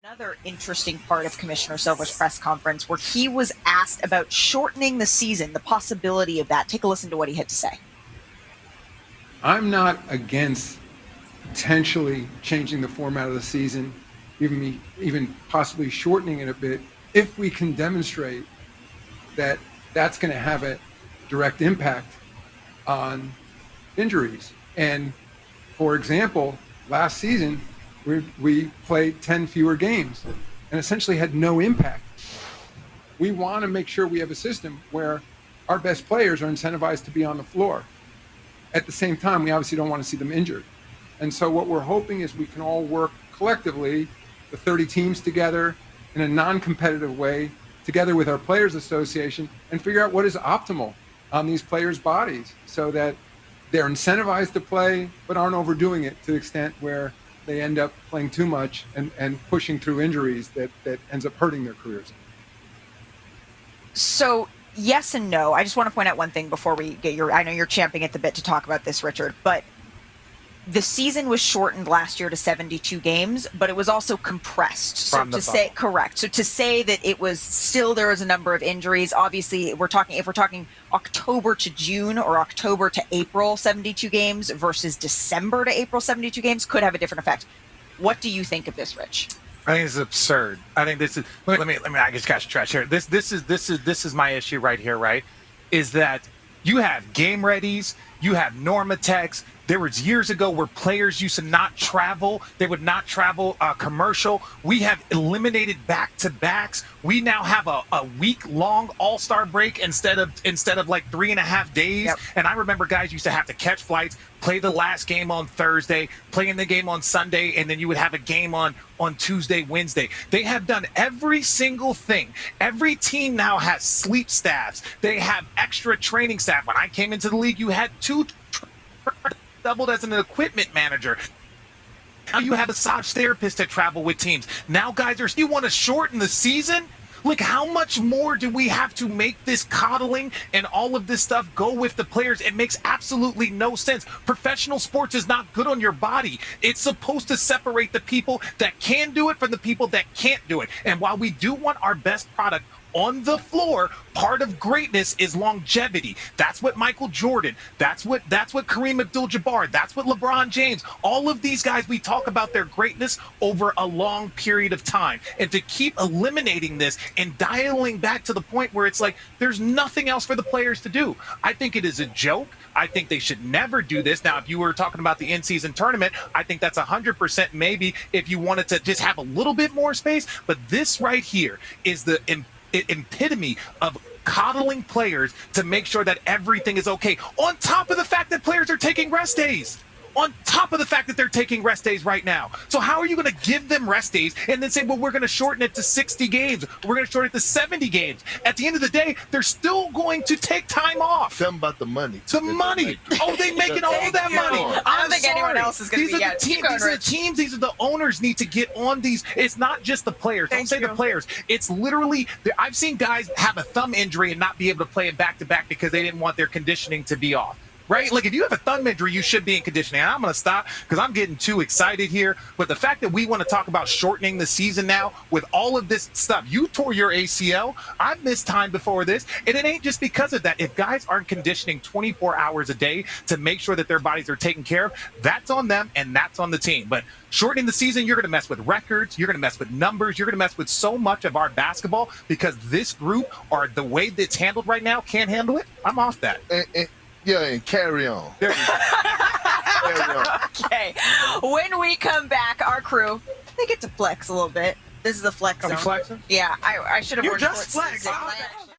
Another interesting part of Commissioner Silver's press conference where he was asked about shortening the season, the possibility of that. Take a listen to what he had to say. I'm not against potentially changing the format of the season, even possibly shortening it a bit, if we can demonstrate that that's going to have a direct impact on injuries. And for example, last season, we played 10 fewer games and essentially had no impact. We want to make sure we have a system where our best players are incentivized to be on the floor. At the same time, we obviously don't want to see them injured. And so what we're hoping is we can all work collectively, the 30 teams together in a non-competitive way, together with our Players Association, and figure out what is optimal on these players' bodies so that they're incentivized to play, but aren't overdoing it to the extent where they end up playing too much and pushing through injuries that ends up hurting their careers. So yes and no. I just want to point out one thing before we get I know you're champing at the bit to talk about this, Richard, but the season was shortened last year to 72 games, but it was also compressed. So to say correct. So to say that it was still, there was a number of injuries. Obviously, if we're talking October to June or October to April 72 games versus December to April 72 games could have a different effect. What do you think of this, Rich? I think it's absurd. I think this is. Let me. I just got to stretch here. This is my issue right here. Right, is that you have game readies, you have Normatex. There was years ago where players used to not travel. They would not travel commercial. We have eliminated back-to-backs. We now have a week-long all-star break instead of like 3.5 days. Yep. And I remember guys used to have to catch flights, play the last game on Thursday, play in the game on Sunday, and then you would have a game on Tuesday, Wednesday. They have done every single thing. Every team now has sleep staffs. They have extra training staff. When I came into the league, you had two doubled as an equipment manager. Now you have a massage therapist that travel with teams. Now guys you want to shorten the season? Like, how much more do we have to make this coddling and all of this stuff go with the players? It makes absolutely no sense. Professional sports is not good on your body. It's supposed to separate the people that can do it from the people that can't do it. And while we do want our best product on the floor, part of greatness is longevity. That's what Michael Jordan, that's what Kareem Abdul-Jabbar, that's what LeBron James, all of these guys, we talk about their greatness over a long period of time. And to keep eliminating this and dialing back to the point where it's like there's nothing else for the players to do, I think it is a joke. I think they should never do this. Now, if you were talking about the in-season tournament, I think that's 100% maybe if you wanted to just have a little bit more space. But this right here is the epitome of coddling players to make sure that everything is okay, on top of the fact that players are taking rest days. On top of the fact that they're taking rest days right now. So how are you going to give them rest days and then say, well, we're going to shorten it to 60 games. We're going to shorten it to 70 games. At the end of the day, they're still going to take time off. Tell them about the money. The money. Oh, they making all that money. I don't think anyone else is going to be. These are the teams. These are the owners need to get on these. It's not just the players. Don't say the players. It's literally, I've seen guys have a thumb injury and not be able to play it back-to-back because they didn't want their conditioning to be off. Right? Like, if you have a thumb injury, you should be in conditioning. And I'm going to stop because I'm getting too excited here. But the fact that we want to talk about shortening the season now with all of this stuff, you tore your ACL. I've missed time before this. And it ain't just because of that. If guys aren't conditioning 24 hours a day to make sure that their bodies are taken care of, that's on them and that's on the team. But shortening the season, you're going to mess with records. You're going to mess with numbers. You're going to mess with so much of our basketball because this group, or the way that's handled right now, can't handle it. I'm off that. Yeah, and carry on. There you go. Carry on. Okay. When we come back, our crew, they get to flex a little bit. This is a flex zone. Are we flexing? Yeah, I should have You're worn just shorts. flexing.